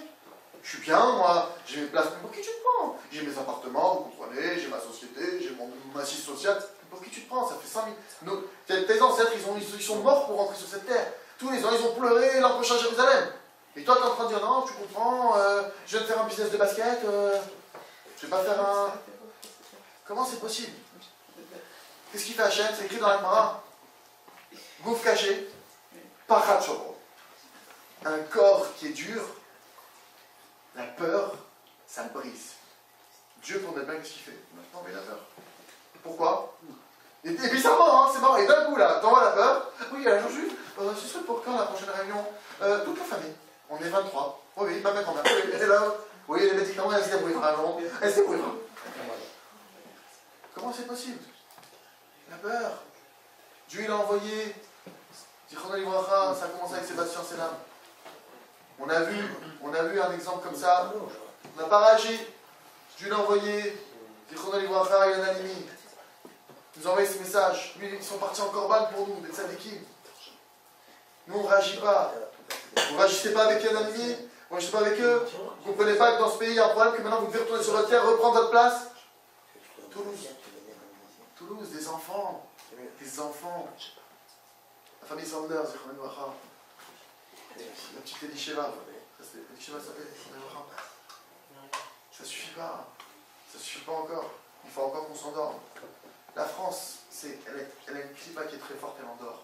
Je suis bien, moi, j'ai mes places, mais pour qui tu te prends? J'ai mes appartements, vous comprenez, j'ai ma société, j'ai mon assise sociale. Pour qui tu te prends? Ça fait 5000. Tes ancêtres, ils sont morts pour rentrer sur cette terre. Tous les ans, ils ont pleuré l'an prochain à Jérusalem. Et toi, tu es en train de dire non, tu comprends, je viens de faire un business de basket, je vais pas faire un. Comment c'est possible? Qu'est-ce qu'il fait Hachem? C'est écrit dans la Gemara. Gouf caché, pachat shobro. Un corps qui est dur, la peur, ça le brise. Dieu, pour notre bien, qu'est-ce qu'il fait? Maintenant, il a peur. Pourquoi? Et bizarrement, hein, c'est marrant. Et d'un coup, là, t'envoies la peur. Oui, il y a un jour juif. Ce serait pour quand la prochaine réunion? Toute la famille. On est 23. Oui, ma mère, grand-mère. Oui, elle est là. Oui, les médicaments, elle se débrouillera. Non, elle se débrouillera. Comment c'est possible? La peur. Dieu, il a envoyé. Ça a commencé avec Sébastien Selam. On a vu un exemple comme ça. On n'a pas réagi. Dieu l'a envoyé. Zichron Livracha et Ananimi. Ils nous ont envoyé ce message. Lui, ils sont partis en Corban pour nous, des tzadikim. Nous, on ne réagit pas. Vous ne réagissez pas avec Ananimi. Vous ne réagissez pas avec eux. Vous ne comprenez pas que dans ce pays, il y a un problème, que maintenant vous devez retourner sur votre terre, reprendre votre place. Toulouse. Toulouse, des enfants. Des enfants. La famille Sanders, Zichron Livracha. La petite Elisheva. Elisheva s'appelle. Ça suffit pas. Ça suffit pas encore. Il faut encore qu'on s'endorme. La France, elle a une climat qui est très forte, elle endort.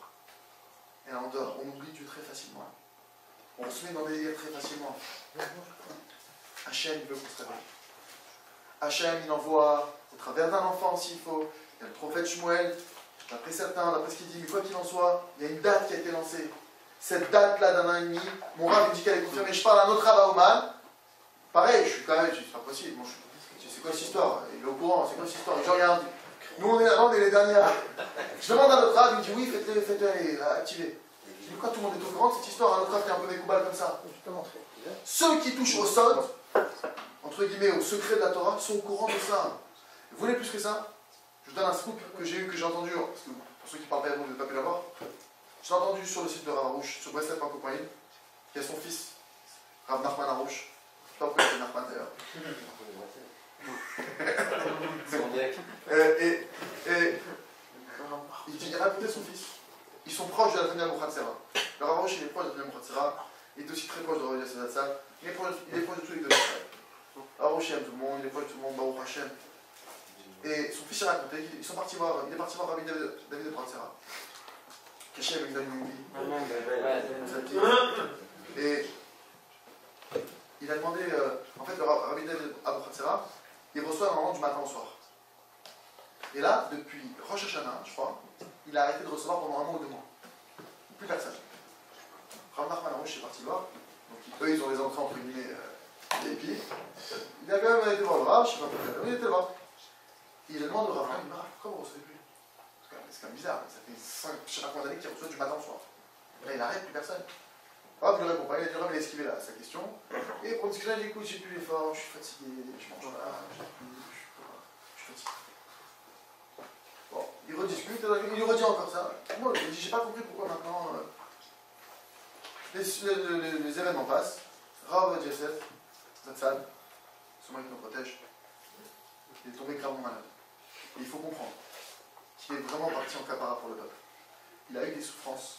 Elle endort. On oublie Dieu très facilement. On se met dans des délires très facilement. Hachem, il veut qu'on se réveille. Hachem, il envoie au travers d'un enfant s'il faut. Il y a le prophète Shmuel. D'après certains, d'après ce qu'il dit, mais quoi qu'il en soit, il y a une date qui a été lancée. Cette date-là d'un an et demi, mon rab me dit qu'elle est confirmée. Je parle à un autre Rav Oman. Pareil, je suis quand même, c'est pas possible. C'est quoi cette histoire? Il est au courant, c'est quoi cette histoire? Je regarde. Nous, on est là, on est les dernières. Je demande à notre rab, il me dit oui, faites-les, activez. Je dis pourquoi tout le monde est au courant de cette histoire? Un autre rab qui est un peu découbal comme ça. Ceux qui touchent au sod, entre guillemets, au secret de la Torah, sont au courant de ça. Vous voulez plus que ça? Je vous donne un scoop que j'ai eu, que j'ai entendu, parce que pour ceux qui parlent pas hébreu, vous n'avez pas pu l'avoir. J'ai entendu sur le site de Rav Arouche, sur Breslev.com, qui a son fils, Rav Nachman Arouche. Je ne sais pas pourquoi il s'appelle Nachman d'ailleurs. Il racontait son fils. Ils sont proches de la famille Abouchatzera. Le Rav Arouche, il est proche de la famille Abouchatzera. Il est aussi très proche de Rav Yassadat. Il est proche de tous les deux. Rav Arouche aime tout le monde, il est proche de tout le monde, Baruch Hashem. Et son fils a raconté qu'il est parti voir Rabbi David de Pratzera. Caché avec David Mouvi. Et il a demandé, en fait, le Rabbi David de Pratzera, il reçoit normalement du matin au soir. Et là, depuis Rosh Hashanah, je crois, il a arrêté de recevoir pendant 1 mois ou 2 mois. Plus personne. Rav Nachman Arouche est parti voir. Donc eux, ils ont les entrées entre guillemets VIP. Il a quand même été voir le Rav, je ne sais pas pourquoi. Il était là. Il demande au Rav, il me dit pourquoi vous ne recevez plus? C'est quand même bizarre, ça fait 5, je sais pas combien d'années qu'il reçoit du matin au soir. Là, il arrête, plus personne. Rav ne lui répond pas, il a dit Rav, il a esquivé sa question. Et pour discuter, il dit écoute, j'ai plus l'effort, je suis fatigué, je mange là, je suis fatigué. Bon, il rediscute, il lui redit encore ça. Moi, il dit j'ai pas compris pourquoi maintenant les événements passent. Rav Yosef, Zatzal, c'est moi qui nous protège, il est tombé gravement malade. Et il faut comprendre qu'il est vraiment parti en capara pour le peuple. Il a eu des souffrances.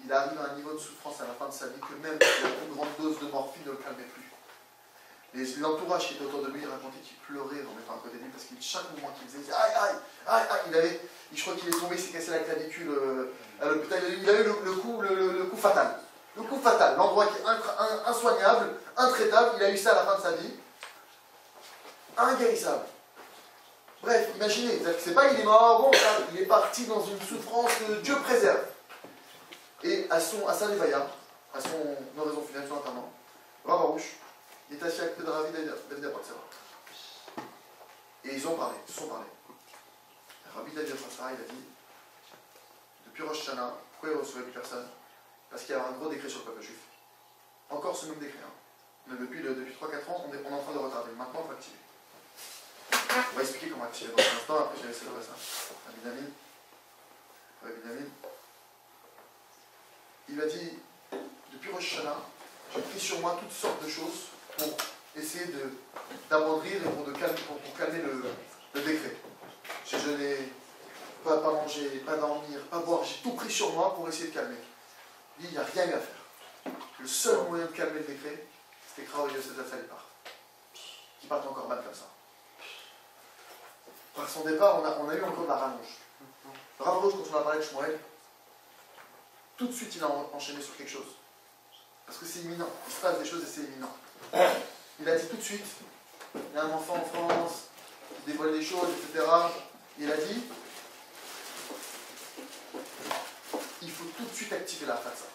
Il arrive à un niveau de souffrance à la fin de sa vie que même la plus grande dose de morphine ne le calmait plus. L'entourage qui était autour de lui racontait qu'il pleurait en mettant à côté de lui parce que chaque moment qu'il faisait, il disait aïe, aïe, aïe, aïe. Je crois qu'il est tombé, il s'est cassé la clavicule à l'hôpital. Il a eu le coup fatal. Le coup fatal, l'endroit qui est insoignable, intraitable, il a eu ça à la fin de sa vie. Inguérissable. Bref, imaginez, c'est pas il est mort, bon, il est parti dans une souffrance que Dieu préserve. Et à sa lévaya, à son oraison funèbre, son enterrement, Rav Arouche, il est assis à côté de Rabbi David Apratzera. Et ils ont parlé, ils se sont parlé. Rabbi David Apratzera, il a dit, depuis Rosh Hashanah, pourquoi il ne recevait plus personne? Parce qu'il y avait un gros décret sur le peuple juif. Encore ce même décret. Hein. Mais depuis 3-4 ans, on est en train de retarder. Maintenant, il faut activer. On va expliquer comment activer dans un instant, après je vais laisser le reste. Rabbi David. Il a dit, depuis Rosh Hashanah, j'ai pris sur moi toutes sortes de choses pour essayer d'amoindrir et pour calmer le décret. J'ai jeûné, pas manger, pas dormir, pas boire, j'ai tout pris sur moi pour essayer de calmer. Il dit, il n'y a rien à faire. Le seul moyen de calmer le décret, c'était que Rav Yosef Zatzal part. Qui part encore mal comme ça. Par son départ, on a eu encore de la rallonge. Le Rav Arouche, quand on a parlé de Shmuel, tout de suite il a enchaîné sur quelque chose. Parce que c'est imminent. Il se passe des choses et c'est imminent. Il a dit tout de suite, il y a un enfant en France, qui dévoile des choses, etc. Il a dit, il faut tout de suite activer la fatsa,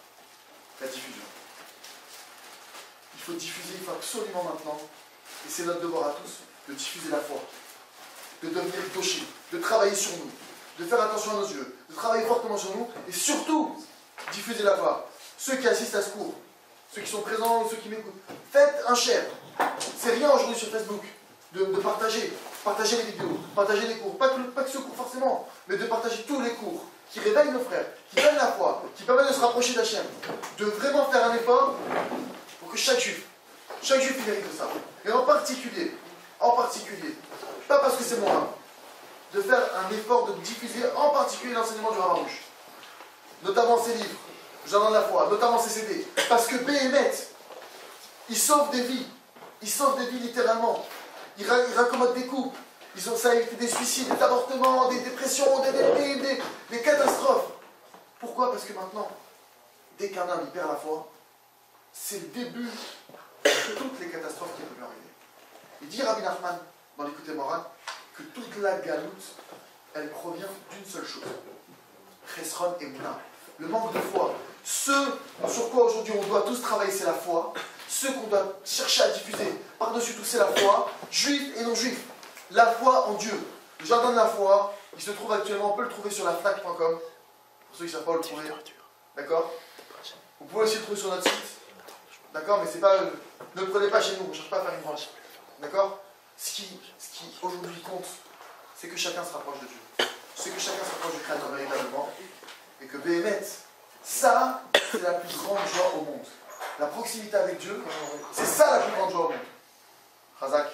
la diffusion. Il faut diffuser, il faut absolument maintenant, et c'est notre devoir à tous, de diffuser la foi, de devenir gaucher, de travailler sur nous, de faire attention à nos yeux, de travailler fortement sur nous, et surtout, diffuser la foi. Ceux qui assistent à ce cours, ceux qui sont présents, ceux qui m'écoutent, faites un share. C'est rien aujourd'hui sur Facebook, de partager les vidéos, partager les cours, pas que ce cours forcément, mais de partager tous les cours qui réveillent nos frères, qui donnent la foi, qui permettent de se rapprocher d'Hachem, de vraiment faire un effort pour que chaque juif il mérite de ça. Et en particulier, pas parce que c'est moi, de faire un effort de diffuser en particulier l'enseignement du Rav Arouche, notamment ses livres, Jardin de la foi, notamment ses CD, parce que Béhémet, il sauve des vies littéralement, il raccommode des couples, ça a été des suicides, des avortements, des dépressions, des catastrophes. Pourquoi? Parce que maintenant, dès qu'un homme perd la foi, c'est le début de toutes les catastrophes qui peuvent lui arriver. Il dit Rabbi Nachman, dans l'Écoute Moral, que toute la galoute, elle provient d'une seule chose. Chesron et Mouna. Le manque de foi. Ce sur quoi aujourd'hui on doit tous travailler, c'est la foi. Ce qu'on doit chercher à diffuser par-dessus tout, c'est la foi, juif et non juif. La foi en Dieu. Le jardin de la foi, Il se trouve actuellement, on peut le trouver sur lafnac.com, pour ceux qui ne savent pas où le trouver. D'accord? Vous pouvez aussi le trouver sur notre site. D'accord? Mais c'est pas. Ne le prenez pas chez nous, on ne cherche pas à faire une vente. D'accord? Ce qui aujourd'hui compte, c'est que chacun se rapproche de Dieu. C'est que chacun se rapproche du Créateur véritablement. Et que Béhémet, ça, c'est la plus grande joie au monde. La proximité avec Dieu, c'est ça la plus grande joie au monde. Chazak.